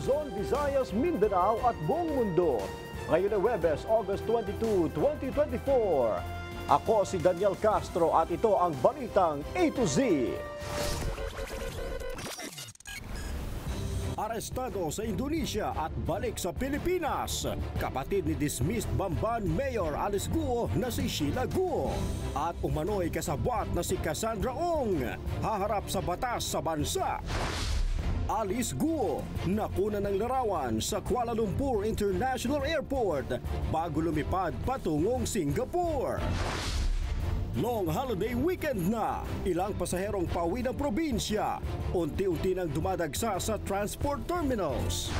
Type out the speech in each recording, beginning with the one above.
Luzon, Visayas, Mindanao at buong mundo. Ngayon ay Huwebes, August 22, 2024. Ako si Daniel Castro at ito ang Balitang A to Z. Arestado sa Indonesia at balik sa Pilipinas. Kapatid ni dismissed Bamban Mayor Alice Guo na si Sheila Guo. At umano'y kasabwat na si Cassandra Ong. Haharap sa batas sa bansa. Alice Guo nakuna ng larawan sa Kuala Lumpur International Airport bago lumipad patungong Singapore. Long holiday weekend na, ilang pasaherong pauwi ng probinsya, unti-unti nang dumadagsa sa transport terminals.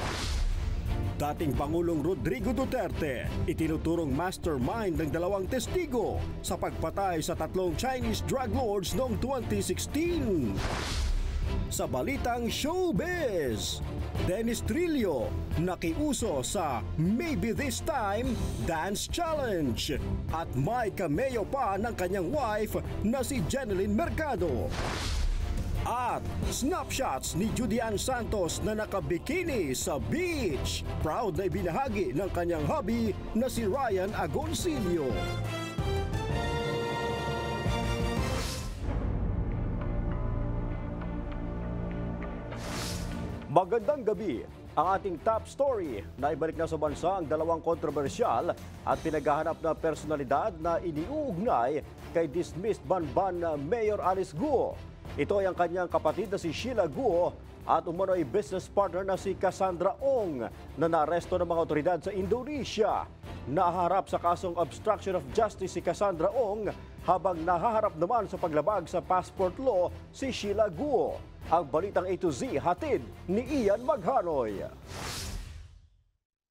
Dating Pangulong Rodrigo Duterte, itinuturong mastermind ng dalawang testigo sa pagpatay sa tatlong Chinese drug lords noong 2016. Sa Balitang Showbiz, Dennis Trillo nakiuso sa Maybe This Time Dance Challenge at may cameo pa ng kanyang wife na si Jeneline Mercado. At snapshots ni Judian Santos na nakabikini sa beach. Proud na ibinahagi ng kanyang hubby na si Ryan Agoncillo. Magandang gabi! Ang ating top story na ibalik na sa bansa ang dalawang kontrobersyal at pinaghahanap na personalidad na iniuugnay kay dismissed Bamban Mayor Alice Guo. Ito ay ang kanyang kapatid na si Sheila Guo at umano'y business partner na si Cassandra Ong na naaresto ng mga otoridad sa Indonesia. Nahaharap sa kasong obstruction of justice si Cassandra Ong habang nahaharap naman sa paglabag sa passport law si Sheila Guo. Ang Balitang A to Z hatid ni Ian Maghanoy.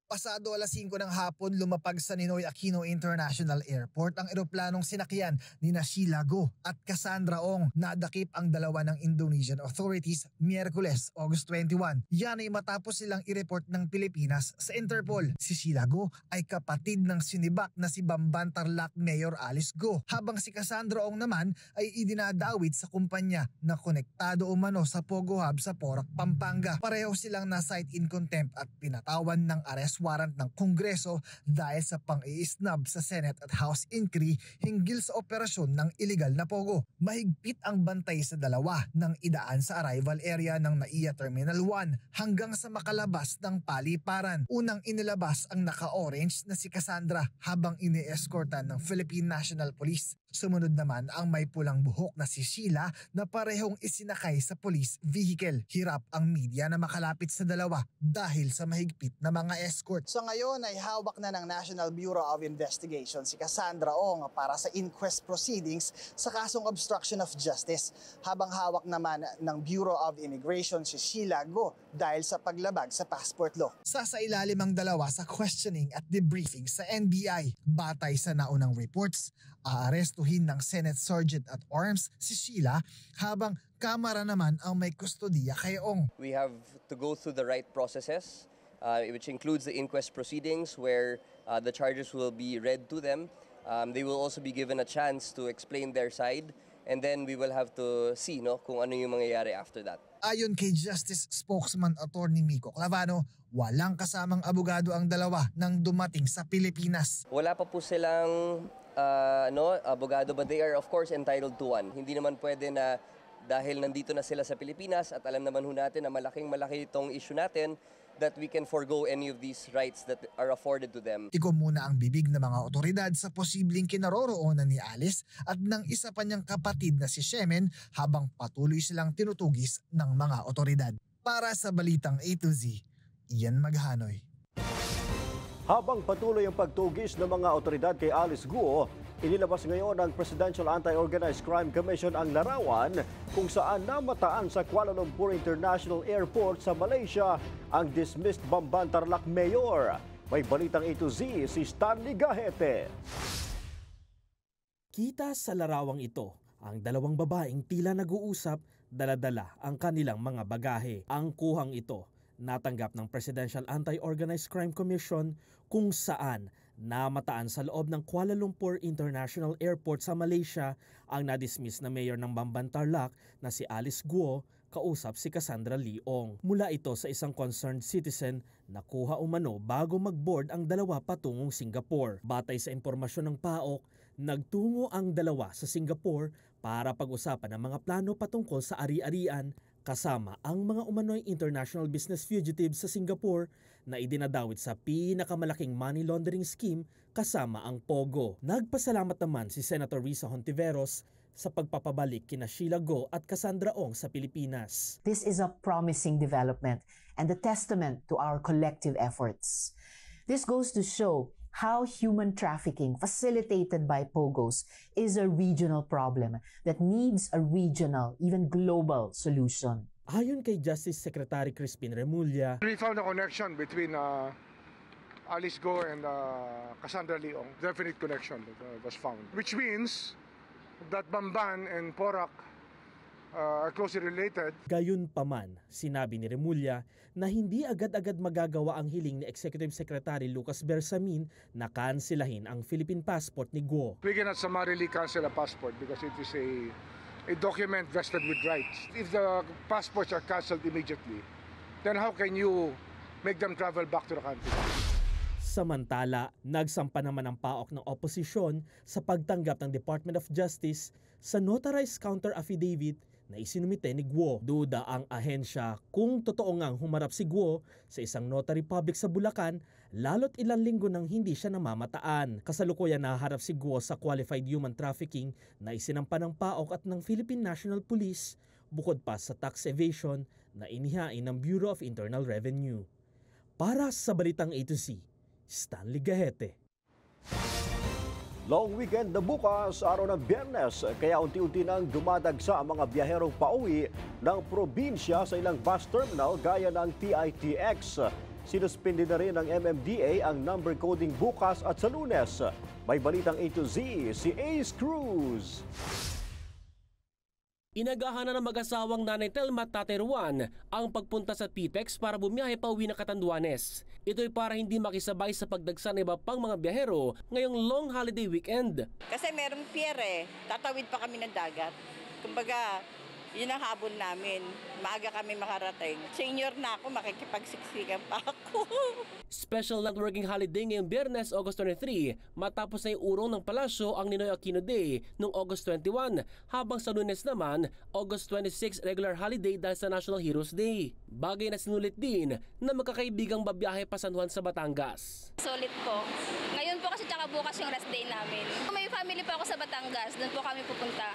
Pasado alas 5 ng hapon, lumapag sa Ninoy Aquino International Airport ang eroplanong sinakyan ni Sheila Guo at Cassandra Ong. Nadakip ang dalawa ng Indonesian authorities Miyerkules, August 21. Yan ay matapos silang i-report ng Pilipinas sa Interpol. Si Sheila Guo ay kapatid ng sinibak na si Bamban Tarlac Mayor Alice Guo, habang si Cassandra Ong naman ay idinadawit sa kumpanya na konektado umano sa Pogo Hub sa Porac, Pampanga. Pareho silang na-cite in contempt at pinatawan ng arrest warrant ng Kongreso dahil sa pang-iisnab sa Senate at House inquiry hinggil sa operasyon ng illegal na pogo. Mahigpit ang bantay sa dalawa nang idaan sa arrival area ng NAIA Terminal 1 hanggang sa makalabas ng paliparan. Unang inilabas ang naka-orange na si Cassandra habang ini-escortan ng Philippine National Police. Sumunod naman ang may pulang buhok na si Sheila na parehong isinakay sa police vehicle. Hirap ang media na makalapit sa dalawa dahil sa mahigpit na mga escort. So ngayon ay hawak na ng National Bureau of Investigation si Cassandra Ong para sa inquest proceedings sa kasong obstruction of justice, habang hawak naman ng Bureau of Immigration si Sheila Guo dahil sa paglabag sa passport law. Sasailalim ang dalawa sa questioning at debriefing sa NBI. Batay sa naunang reports, aarestuhin ng Senate Sergeant at Arms si Sheila habang Kamara naman ang may kustodiya kay Ong. We have to go through the right processes, which includes the inquest proceedings where the charges will be read to them. They will also be given a chance to explain their side, and then we will have to see kung ano yung mangyayari after that. Ayon kay Justice Spokesman Attorney Miko Clavano, walang kasamang abogado ang dalawa nang dumating sa Pilipinas. Wala pa po silang abogado, but they are of course entitled to one. Hindi naman pwede na dahil nandito na sila sa Pilipinas at alam naman ho natin na malaking-malaki itong issue natin, that we can forgo any of these rights that are afforded to them. Tikom muna ang bibig ng mga otoridad sa posibleng kinaroroonan ni Alice at ng isa pa niyang kapatid na si Shemen habang patuloy silang tinutugis ng mga otoridad. Para sa Balitang A to Z, Ian Maghanoy. Habang patuloy ang pagtugis ng mga otoridad kay Alice Guo, inilabas ngayon ng Presidential Anti-Organized Crime Commission ang larawan kung saan namataan sa Kuala Lumpur International Airport sa Malaysia ang dismissed Bamban Tarlac Mayor. May Balitang A to Z si Stanley Gahete. Kita sa larawang ito ang dalawang babaeng tila nag-uusap, dala-dala ang kanilang mga bagahe. Ang kuhang ito natanggap ng Presidential Anti-Organized Crime Commission kung saan namataan sa loob ng Kuala Lumpur International Airport sa Malaysia ang nadismiss na mayor ng Bamban Tarlac na si Alice Guo kausap si Cassandra Leong. Mula ito sa isang concerned citizen na kuha umano bago mag-board ang dalawa patungong Singapore. Batay sa impormasyon ng PAOK, nagtungo ang dalawa sa Singapore para pag-usapan ang mga plano patungkol sa ari-arian kasama ang mga umano'y international business fugitives sa Singapore na idinadawit sa pinakamalaking money laundering scheme kasama ang POGO. Nagpasalamat naman si Senator Risa Hontiveros sa pagpapabalik kina Sheila Go at Cassandra Ong sa Pilipinas. This is a promising development and a testament to our collective efforts. This goes to show how human trafficking facilitated by POGOs is a regional problem that needs a regional, even global solution. Ayon kay Justice Secretary Crispin Remulla, We found a connection between Alice Go and Cassandra Leong. Definite connection was found, which means that Bamban and Porac are closely related. Gayunpaman, sinabi ni Remulla na hindi agad-agad magagawa ang hiling ni Executive Secretary Lucas Bersamin na kansilahin ang Philippine passport ni Guo. We cannot summarily cancel a passport because it is a document vested with rights. If the passports are cancelled immediately, then how can you make them travel back to the country? Samantala, nagsampa naman ang PAOK ng oposisyon sa pagtanggap ng Department of Justice sa notarized counter affidavit na isinumite ni Guo. Duda ang ahensya kung totoo ngang humarap si Guo sa isang notary public sa Bulacan, lalo't ilang linggo nang hindi siya namamataan. Kasalukuyan naharap si Guo sa qualified human trafficking na isinampa ng PAOK at ng Philippine National Police, bukod pa sa tax evasion na inihain ng Bureau of Internal Revenue. Para sa Balitang A to Z, Stanley Gahete. Long weekend na bukas, araw ng Biyernes, kaya unti-unti nang dumadagsa ang mga biyaherong pauwi ng probinsya sa ilang bus terminal gaya ng PITX. Sinuspindi na rin ng MMDA ang number coding bukas at sa Lunes. May Balitang A to Z, si Ace Cruz. Inagahan na ng mag-asawang Nanay Telma at Tatay Juan ang pagpunta sa PITX para bumiyahe pa uwi ng Catanduanes. Ito'y para hindi makisabay sa pagdagsa ng iba pang mga biyahero ngayong long holiday weekend. Kasi merong pier tatawid pa kami ng dagat. Kumbaga, yun ang habol namin. Maaga kami makarating. Senior na ako, makikipagsiksikan pa ako. Special not working holiday ngayong Biyernes, August 23, matapos na iurong ng palasyo ang Ninoy Aquino Day noong August 21, habang sa Lunes naman, August 26 regular holiday dahil sa National Heroes Day. Bagay na sinulit din na magkakaibigang babiyahe pa San Juan sa Batangas. Solid po. Ngayon po kasi tsaka bukas yung rest day namin. May family po ako sa Batangas, doon po kami pupunta.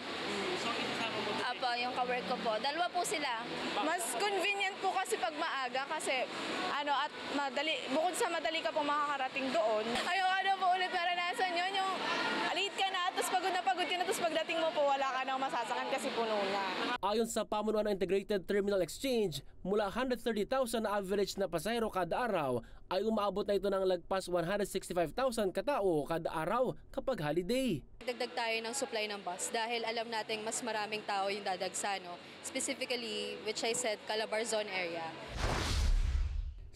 So, itasama mo Apo, yung ka-work ko po. Dalawa po sila. Mas convenient po kasi pag maaga kasi at madali, bukod sa madali ka po makakarating doon. Ayaw po ulit naranasan yun, yung late ka na, tapos pagod na pagod ka na, tapos pagdating mo po wala ka nang masasakan kasi puno na. Ayon sa pamunuan ng Integrated Terminal Exchange, mula 130,000 na average na pasahero kada araw ay umaabot na ito ng lagpas 165,000 katao kada araw kapag holiday. Dagdag tayo ng supply ng bus dahil alam nating mas maraming tao yung dadagsa, no? Specifically, which I said, Calabar Zone area.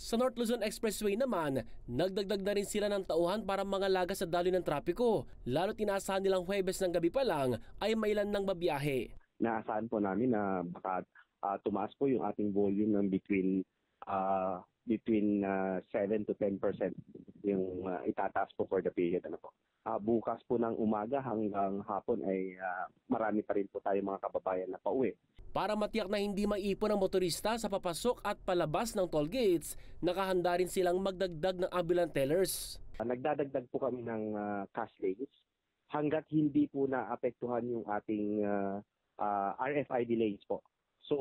Sa North Luzon Expressway naman, nagdagdag na rin sila ng tauhan para mangalaga sa daloy ng trapiko. Lalo't inaasahan nilang Huwebes ng gabi pa lang ay mailan ng babiyahe. Naasahan po namin na baka tumaas po yung ating volume ng between 7 to 10% yung itataas po for the period. Bukas po ng umaga hanggang hapon ay marami pa rin po tayo mga kababayan na pauwi. Para matiyak na hindi maipon ang motorista sa papasok at palabas ng toll gates, nakahanda rin silang magdagdag ng ambulant tellers. Nagdadagdag po kami ng cash lanes hanggat hindi po naapektuhan yung ating RFID lanes po. So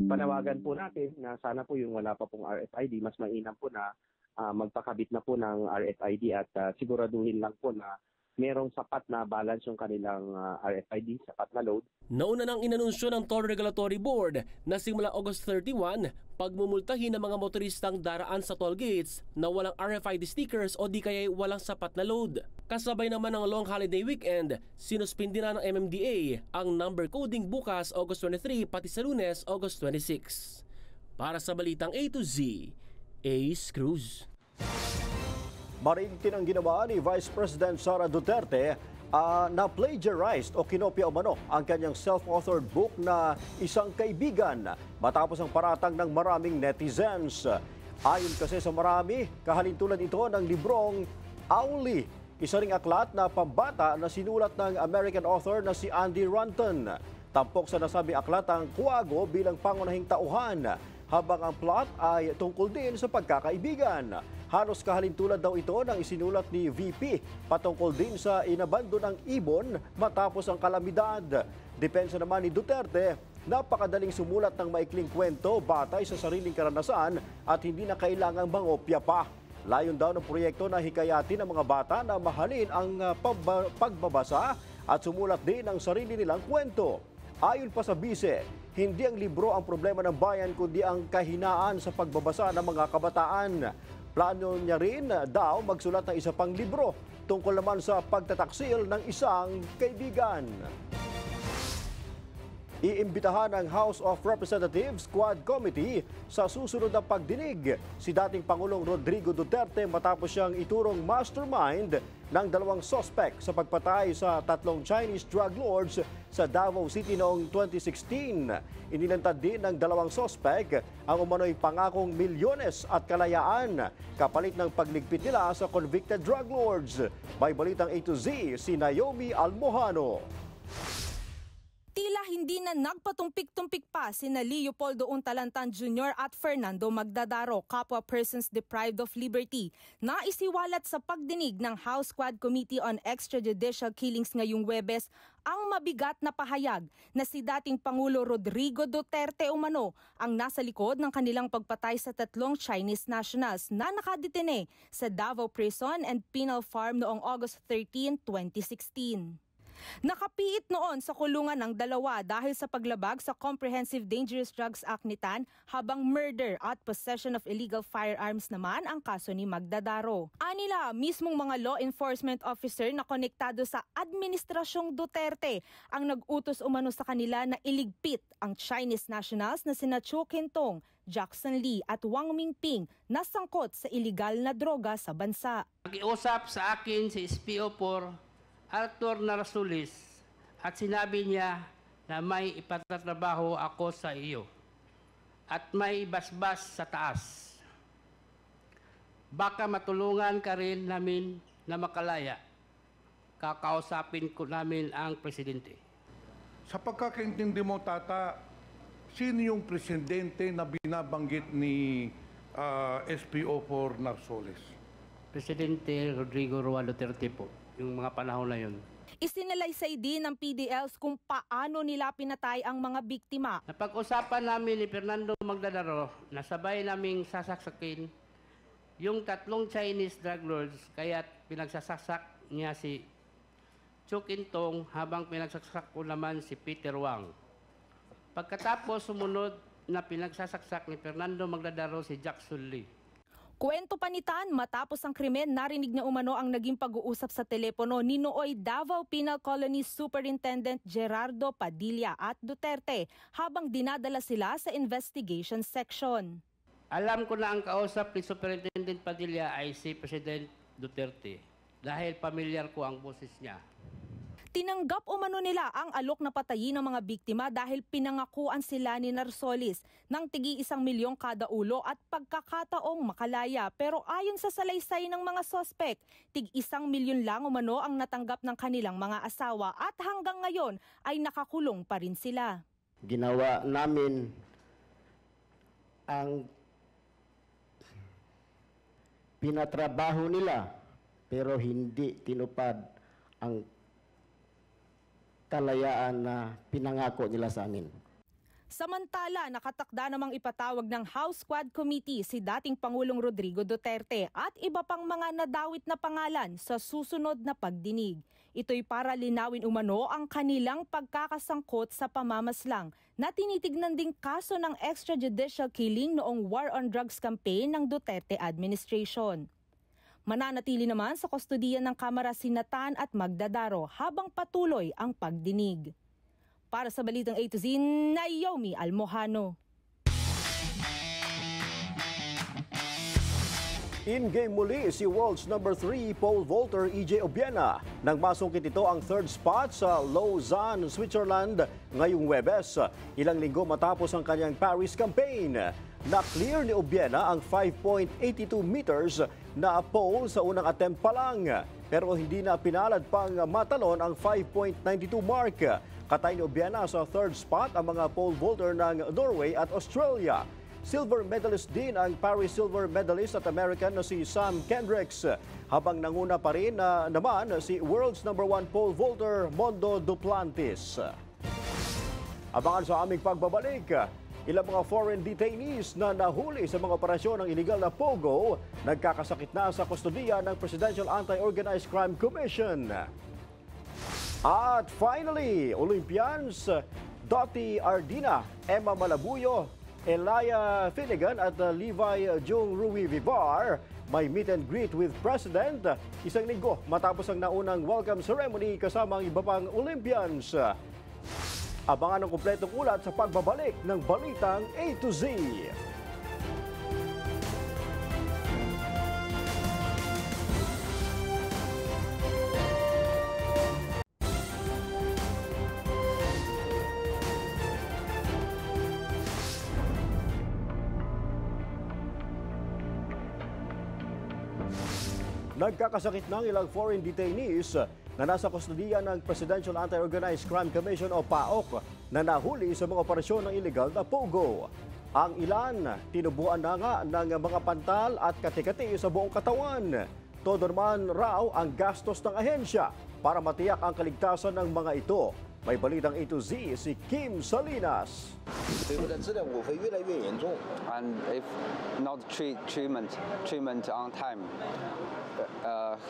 panawagan po natin na sana po yung wala pa pong RFID, mas mainam po na magpakabit na po ng RFID at siguraduhin lang po na merong sapat na balance yung kanilang RFID, sapat na load. Nauna nang inanunsyo ng Toll Regulatory Board na simula August 31, pagmumultahin ng mga motoristang daraan sa toll gates na walang RFID stickers o di kaya walang sapat na load. Kasabay naman ng long holiday weekend, sinuspindi na ng MMDA ang number coding bukas August 23 pati sa Lunes August 26. Para sa Balitang A to Z, Ace Cruz. Marintin ang ginawa ni Vice President Sara Duterte na plagiarized o kinopya umano ang kanyang self-authored book na Isang Kaibigan matapos ang paratang ng maraming netizens. Ayon kasi sa marami, kahalintulad ito ng librong Owly, isa ring aklat na pambata na sinulat ng American author na si Andy Runton. Tampok sa nasabing aklat ang Kuwago bilang pangunahing tauhan, habang ang plot ay tungkol din sa pagkakaibigan. Halos kahalintulad daw ito ng isinulat ni VP patungkol din sa inabandon ng ibon matapos ang kalamidad. Depensa naman ni Duterte, napakadaling sumulat ng maikling kwento batay sa sariling karanasan at hindi na kailangang mangopya pa. Layon daw ng proyekto na hikayatin ng mga bata na mahalin ang pagbabasa at sumulat din ng sarili nilang kwento. Ayon pa sa bise, hindi ang libro ang problema ng bayan kundi ang kahinaan sa pagbabasa ng mga kabataan. Plano niya rin daw magsulat ng isa pang libro tungkol naman sa pagtataksil ng isang kaibigan. Iimbitahan ng House of Representatives Quad Committee sa susunod na pagdinig si dating Pangulong Rodrigo Duterte matapos siyang iturong mastermind ng dalawang sospek sa pagpatay sa 3 Chinese drug lords sa Davao City noong 2016. Inilantad din ng dalawang sospek ang umano'y pangakong milyones at kalayaan kapalit ng pagligpit nila sa convicted drug lords. May balitang A to Z si Naomi Almojano. Tila hindi na nagpatumpik-tumpik pa sina Leopoldo Untalantan Jr. at Fernando Magdadaro, kapwa persons deprived of liberty, na isiwalat sa pagdinig ng House Quad Committee on Extrajudicial Killings ngayong Huwebes ang mabigat na pahayag na si dating Pangulo Rodrigo Duterte umano ang nasa likod ng kanilang pagpatay sa 3 Chinese nationals na nakadetene sa Davao Prison and Penal Farm noong August 13, 2016. Nakapiit noon sa kulungan ng dalawa dahil sa paglabag sa Comprehensive Dangerous Drugs Act ni TAN, habang murder at possession of illegal firearms naman ang kaso ni Magdadaro. Anila, mismong mga law enforcement officer na konektado sa Administrasyong Duterte ang nag-utos umano sa kanila na iligpit ang Chinese nationals na sina Chu Kintong, Jackson Lee at Wang Mingping na sangkot sa iligal na droga sa bansa. Nag-iusap sa akin si SPO4 Arthur Narasulis at sinabi niya na may ipatatrabaho ako sa iyo at may basbas sa taas. Baka matulungan ka rin namin na makalaya. Kakausapin ko namin ang presidente. Sa pagkakaintindi mo, Tata, sino yung presidente na binabanggit ni SPO4 Narasulis? Presidente Rodrigo Roa Duterte po. Yung mga panahon na yun. Isinalaysay din ng PDLs kung paano nila pinatay ang mga biktima. Napag-usapan namin ni Fernando Magdadaro na sabay naming sasaksakin yung 3 Chinese drug lords, kaya pinagsasaksak niya si Chu Kintong habang pinagsaksak ko naman si Peter Wang. Pagkatapos sumunod na pinagsasaksak ni Fernando Magdadaro si Jackson Lee. Kwento pa ni TAN, matapos ang krimen, narinig niya umano ang naging pag-uusap sa telepono ni nooy Davao Penal Colony Superintendent Gerardo Padilla at Duterte habang dinadala sila sa investigation section. Alam ko na ang kausap ni Superintendent Padilla ay si President Duterte dahil pamilyar ko ang boses niya. Tinanggap umano nila ang alok na patayin ng mga biktima dahil pinangakuan sila ni Narsolis ng tigi 1 milyon kada ulo at pagkakataong makalaya. Pero ayon sa salaysay ng mga sospek, tig 1 milyon lang umano ang natanggap ng kanilang mga asawa at hanggang ngayon ay nakakulong pa rin sila. Ginawa namin ang pinatrabaho nila pero hindi tinupad ang kalayaan na pinangako nila sa amin. Samantala, nakatakda namang ipatawag ng House Quad Committee si dating Pangulong Rodrigo Duterte at iba pang mga nadawit na pangalan sa susunod na pagdinig. Ito'y para linawin umano ang kanilang pagkakasangkot sa pamamaslang na tinitignan ding kaso ng extrajudicial killing noong War on Drugs campaign ng Duterte administration. Mananatili naman sa kustodiya ng Kamara sina TAN at Magdadaro habang patuloy ang pagdinig. Para sa Balitang A to Z, Naomi Almojano. In-game muli si world's number 3 pole vaulter EJ Obiena nang masungkit ito ang third spot sa Lausanne, Switzerland ngayong Huwebes. Ilang linggo matapos ang kanyang Paris campaign. Na-clear ni Obiena ang 5.82 meters na pole sa unang attempt pa lang. Pero hindi na pinalad pang matalon ang 5.92 mark. Katay ni Obiena sa third spot ang mga pole vaulter ng Norway at Australia. Silver medalist din ang Paris silver medalist at American na si Sam Kendricks. Habang nanguna pa rin naman si world's number 1 pole vaulter Mondo Duplantis. Abangan sa aming pagbabalik, ilang mga foreign detainees na nahuli sa mga operasyon ng illegal na pogo nagkakasakit na sa kustodiya ng Presidential Anti-Organized Crime Commission. At finally, Olympians Dottie Ardina, Emma Malabuyo, Elia Finnegan at Levi Jung Rui Vivar may meet and greet with President isang linggo matapos ang naunang welcome ceremony kasama ang iba pang Olympians. Abangan ang kumpletong ulat sa pagbabalik ng Balitang A to Z. Nagkakasakit ng ilang foreign detainees na nasa kustodiya ng Presidential Anti-Organized Crime Commission o PAOK na nahuli sa mga operasyon ng illegal na pogo. Ang ilan, tinubuan na nga ng mga pantal at kati-kati sa buong katawan. Todo naman raw ang gastos ng ahensya para matiyak ang kaligtasan ng mga ito. May balitang A to Z si Kim Salinas. And if not treatment on time,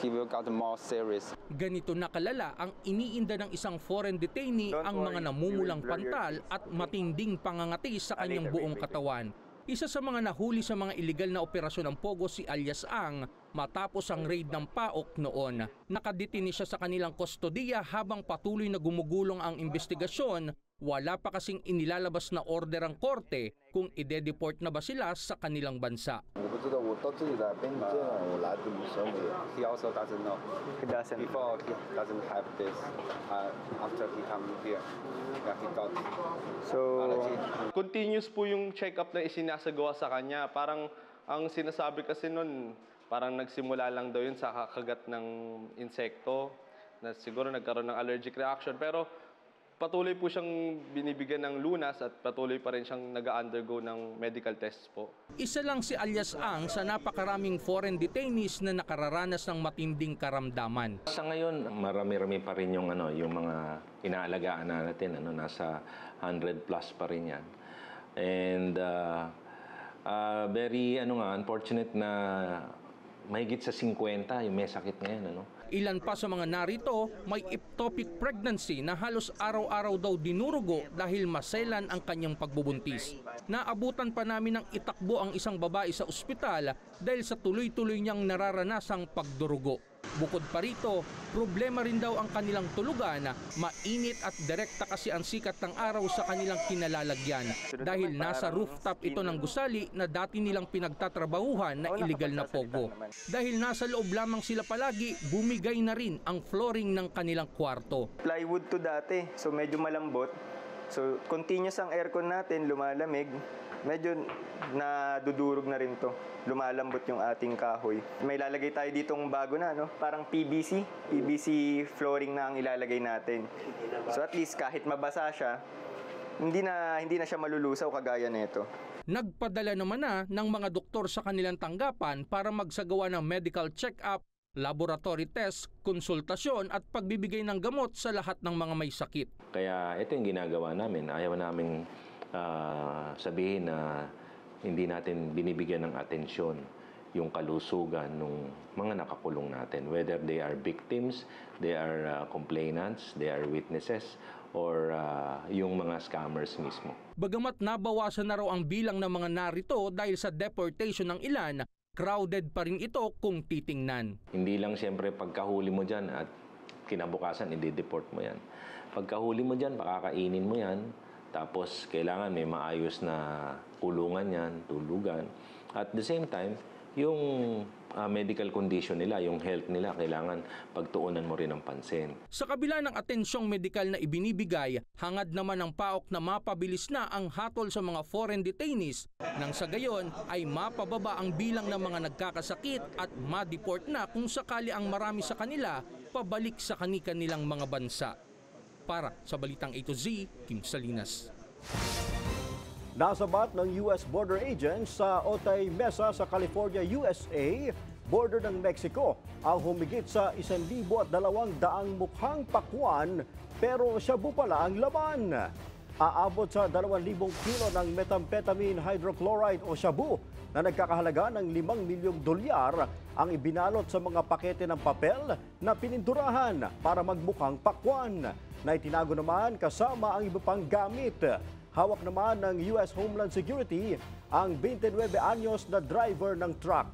he will get more serious. Ganito na kalala ang iniinda ng isang foreign detainee ang mga namumulang pantal at matinding pangangati sa kanyang buong katawan. Isa sa mga nahuli sa mga iligal na operasyon ng pogo si alias Ang matapos ang raid ng PAOK noon. Nakadetini siya sa kanilang kustodiya habang patuloy na gumugulong ang investigasyon. Wala pa kasing inilalabas na order ang korte kung ide-deport na ba sila sa kanilang bansa. He also doesn't know. He doesn't. Before he doesn't have this. After he come here, he got. So, continuous po yung check-up na isinasagawa sa kanya. Parang ang sinasabi kasi nun, parang nagsimula lang daw yun sa kakagat ng insekto na siguro nagkaroon ng allergic reaction. Pero patuloy po siyang binibigyan ng lunas at patuloy pa rin siyang nag-undergo ng medical tests po. Isa lang si alias Ang sa napakaraming foreign detainees na nakararanas ng matinding karamdaman. Sa ngayon, marami-rami pa rin yung mga inaalagaan natin, nasa 100 plus pa rin yan. And very unfortunate na mahigit sa 50 yung may sakit ngayon. Ilan pa sa mga narito may ectopic pregnancy na halos araw-araw daw dinurugo dahil maselan ang kanyang pagbubuntis. Naabutan pa namin ng itakbo ang isang babae sa ospital dahil sa tuloy-tuloy niyang nararanasang pagdurugo. Bukod pa rito, problema rin daw ang kanilang tulugan, mainit at direkta kasi ang sikat ng araw sa kanilang kinalalagyan dahil nasa rooftop ito ng gusali na dati nilang pinagtatrabahuhan na illegal na pogo. Dahil nasa loob lamang sila palagi, bumigay na rin ang flooring ng kanilang kwarto. Plywood to dati, so medyo malambot. So continuous ang aircon natin, lumalamig. Medyo nadudurog na rin to. Lumalambot yung ating kahoy. May lalagay tayo ditong bago na, parang PVC flooring na ang ilalagay natin. So at least kahit mabasa siya, hindi na siya malulusaw kagaya nito. Nagpadala naman na ng mga doktor sa kanilang tanggapan para magsagawa ng medical check-up, laboratory test, konsultasyon at pagbibigay ng gamot sa lahat ng mga may sakit. Kaya ito yung ginagawa namin. Ayaw namin sabihin na hindi natin binibigyan ng atensyon yung kalusugan ng mga nakakulong natin. Whether they are victims, they are complainants, they are witnesses, or yung mga scammers mismo. Bagamat nabawasan na raw ang bilang ng mga narito dahil sa deportation ng ilan, crowded pa rin ito kung titingnan. Hindi lang siyempre pagkahuli mo dyan at kinabukasan i-deport mo yan. Pagkahuli mo dyan, pakakainin mo yan, tapos kailangan may maayos na kulungan yan, tulugan. At the same time, yung medical condition nila, yung health nila, kailangan pagtuunan mo rin ng pansin. Sa kabila ng atensyong medikal na ibinibigay, hangad naman ng PAOK na mapabilis na ang hatol sa mga foreign detainees nang sa gayon ay mapababa ang bilang ng mga nagkakasakit at ma-deport na kung sakali ang marami sa kanila pabalik sa kani-kanilang mga bansa. Para sa Balitang A to Z, Kim Salinas. Nasabat ng US Border Agents sa Otay Mesa sa California, USA, border ng Mexico, ang humigit sa 1,200 mukhang pakwan pero shabu pala ang laman. Aabot sa 2,000 kilo ng methamphetamine hydrochloride o shabu na nagkakahalaga ng $5 milyong ang ibinalot sa mga pakete ng papel na pininturahan para magmukhang pakwan na itinago naman kasama ang iba pang gamit. Hawak naman ng US Homeland Security ang 29 anyos na driver ng truck.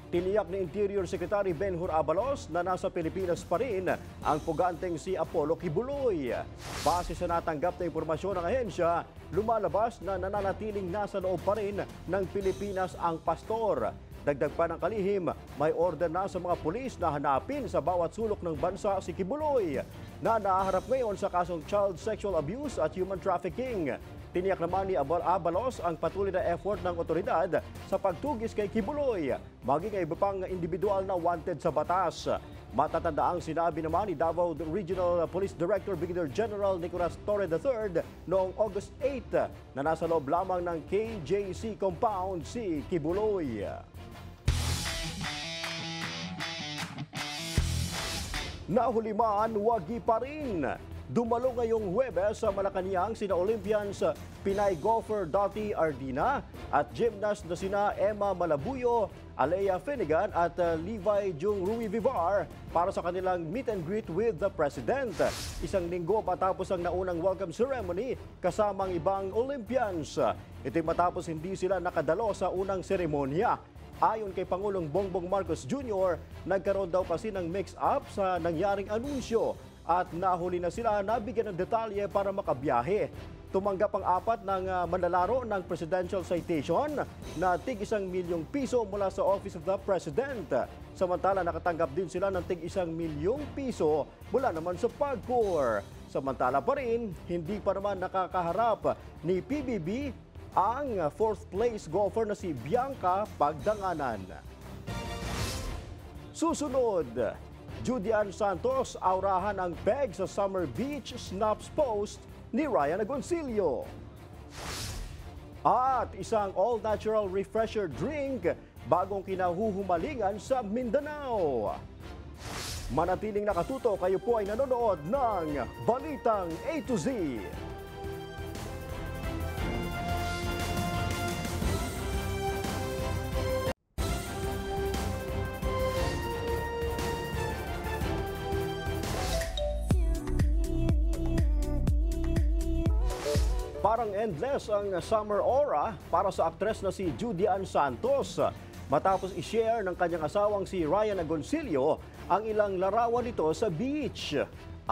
Tiniyak ni Interior Secretary Benhur Abalos na nasa Pilipinas pa rin ang puganteng si Apollo Kibuloy. Base sa natanggap na impormasyon ng ahensya, lumalabas na nananatiling nasa loob pa rin ng Pilipinas ang pastor. Dagdag pa ng kalihim, may order na sa mga pulis na hanapin sa bawat sulok ng bansa si Kibuloy na naaharap ngayon sa kasong child sexual abuse at human trafficking. Tiniyak naman ni Abalos ang patuloy na effort ng otoridad sa pagtugis kay Kibuloy, maging iba pang individual na wanted sa batas. Matatandaang sinabi naman ni Davao Regional Police Director Brigadier General Nicolas Torre III noong August 8 na nasa loob lamang ng KJC compound si Kibuloy. Nahuli man, wagi pa rin. Dumalo ngayong Huwebes sa Malacanang sina Olympians Pinay golfer Dottie Ardina at gymnast na sina Emma Malabuyo, Alea Finnegan at Levi Jung Rui Vivar para sa kanilang meet and greet with the President. Isang linggo matapos ang naunang welcome ceremony kasamang ibang Olympians. Ito'y matapos hindi sila nakadalo sa unang seremonya. Ayon kay Pangulong Bongbong Marcos Jr., nagkaroon daw kasi ng mix-up sa nangyaring anunsyo at nahuli na sila nabigyan ng detalye para makabiyahe. Tumanggap ang apat ng manlalaro ng Presidential Citation na tig ₱1 milyong mula sa Office of the President. Samantala nakatanggap din sila ng tig ₱1 milyong mula naman sa PAGCOR. Samantala pa rin, hindi pa naman nakakaharap ni PBB ang 4th place golfer na si Bianca Pagdanganan. Susunod, Judian Santos aurahan ang peg sa Summer Beach Snaps post ni Ryan Agoncillo. At isang all-natural refresher drink bagong kinahuhumalingan sa Mindanao. Manatiling nakatuto, kayo po ay nanonood ng Balitang A to Z. Parang endless ang summer aura para sa aktres na si Judian Santos matapos i-share ng kanyang asawang si Ryan Agoncillo ang ilang larawan nito sa beach.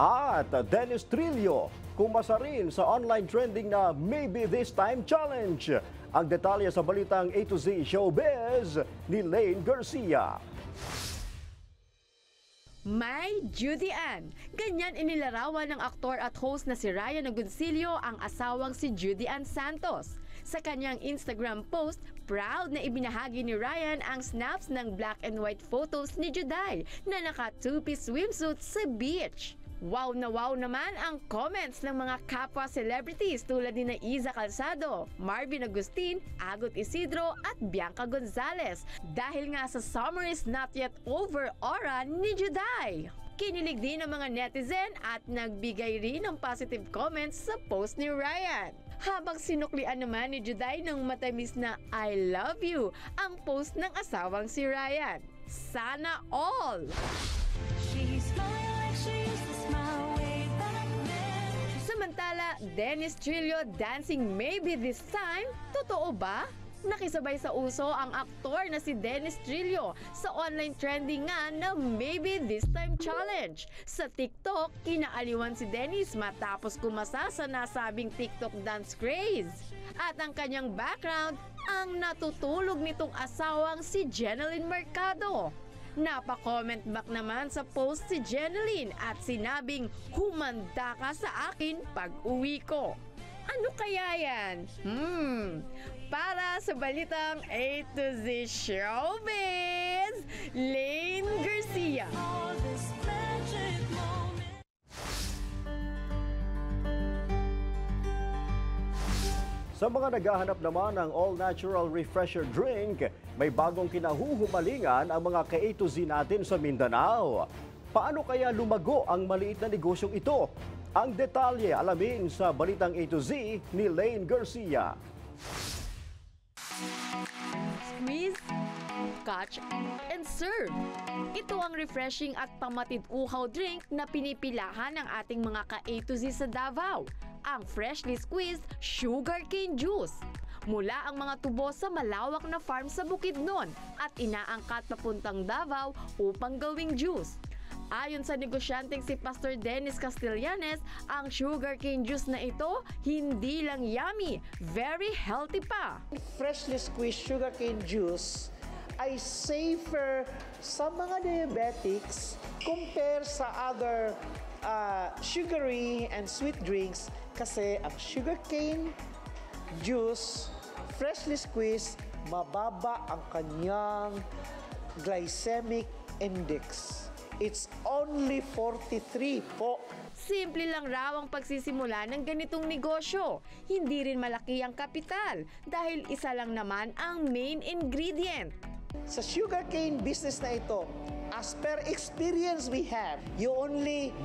At Dennis Trillo kumasa rin sa online trending na Maybe This Time Challenge. Ang detalye sa Balitang A to Z Showbiz ni Lane Garcia. May Judian. Ganyan inilarawan ng aktor at host na si Ryan Agoncillo ang asawang si Judian Santos. Sa kanyang Instagram post, proud na ibinahagi ni Ryan ang snaps ng black and white photos ni Juday na naka two-piece swimsuit sa beach. Wow na wow naman ang comments ng mga kapwa celebrities tulad ni Iza Calzado, Marvin Agustin, Agot Isidro at Bianca Gonzalez dahil nga sa summer is not yet over aura ni Juday. Kinilig din ang mga netizen at nagbigay rin ng positive comments sa post ni Ryan. Habang sinuklian naman ni Juday ng matamis na I love you ang post ng asawang si Ryan. Sana all! Samantala, Dennis Trillo dancing Maybe This Time, totoo ba? Nakisabay sa uso ang aktor na si Dennis Trillo sa online trending nga na Maybe This Time Challenge. Sa TikTok, kinaaliwan si Dennis matapos kumasa sa nasabing TikTok dance craze. At ang kanyang background, ang natutulog nitong asawang si Jeneline Mercado. Napa-comment back naman sa post si Jeneline at sinabing, "Humanda ka sa akin pag uwi ko." Ano kaya yan? Para sa balitang A to Z Showbiz, Lane Garcia. Sa mga naghahanap naman ng all-natural refresher drink, may bagong kinahuhumalingan ang mga ka-A to Z natin sa Mindanao. Paano kaya lumago ang maliit na negosyong ito? Ang detalye alamin sa balitang A to Z ni Lane Garcia. Squeeze, catch, and serve. Ito ang refreshing at pamatid-uhaw drink na pinipilahan ng ating mga ka-A to Z sa Davao. Ang freshly squeezed sugarcane juice. Mula ang mga tubo sa malawak na farm sa Bukidnon at inaangkat papuntang Davao upang gawing juice. Ayon sa negosyanteng si Pastor Dennis Castellanes, ang sugarcane juice na ito hindi lang yummy, very healthy pa. Freshly squeezed sugarcane juice ay safer sa mga diabetics compare sa other sugary and sweet drinks kasi ang sugarcane juice, freshly squeezed, mababa ang kanyang glycemic index. It's only 43 po. Simple lang raw ang pagsisimula ng ganitong negosyo. Hindi rin malaki ang kapital dahil isa lang naman ang main ingredient. Sa sugarcane business na ito, as per experience we have, you only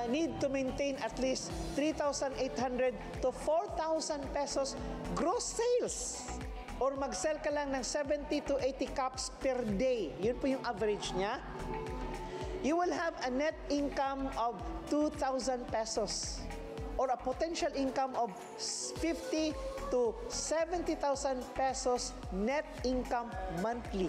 need to maintain at least 3,800 to 4,000 pesos gross sales. Or mag-sell ka lang ng 70 to 80 cups per day. Yun po yung average niya. You will have a net income of 2,000 pesos or a potential income of 50 to 70,000 pesos net income monthly.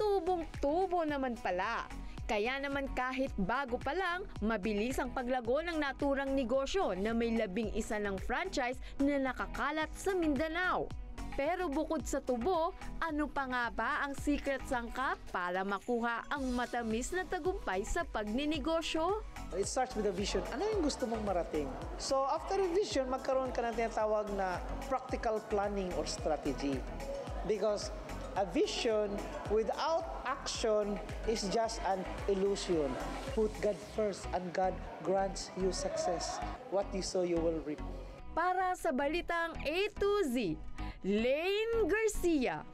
Tubong-tubo naman pala. Kaya naman kahit bago pa lang, mabilis ang paglago ng naturang negosyo na may 11 ng franchise na nakakalat sa Mindanao. Pero bukod sa tubo, ano pa nga ba ang secret sangkap para makuha ang matamis na tagumpay sa pagninegosyo? It starts with a vision. Ano yung gusto mong marating? So after a vision, magkaroon ka ng tinatawag na practical planning or strategy. Because a vision without action is just an illusion. Put God first and God grants you success. What you sow, you will reap. Para sa balitang A to Z, Lane Garcia.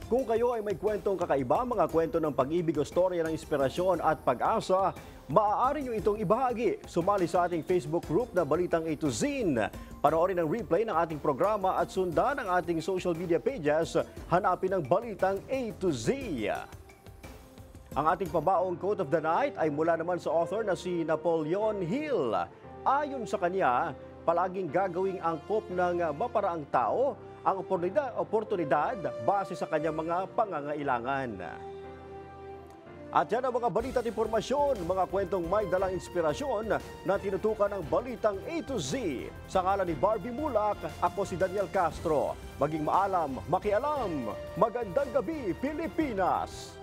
Kung kayo ay may kwentong kakaiba, mga kwento ng pag-ibig o storya ng inspirasyon at pag-asa, maaari nyo itong ibahagi. Sumali sa ating Facebook group na Balitang A to Z. Panoorin ang replay ng ating programa at sundan ang ating social media pages. Hanapin ang Balitang A to Z. Ang ating pabaong quote of the night ay mula naman sa author na si Napoleon Hill. Ayon sa kanya, palaging gagawing angkop ng maparaang tao ang oportunidad base sa kanyang mga pangangailangan. At yan ang mga balita at impormasyon, mga kwentong may dalang inspirasyon na tinutukan ng Balitang A to Z. Sa ngalan ni Barbie Mulak, ako si Daniel Castro. Maging maalam, makialam. Magandang gabi, Pilipinas!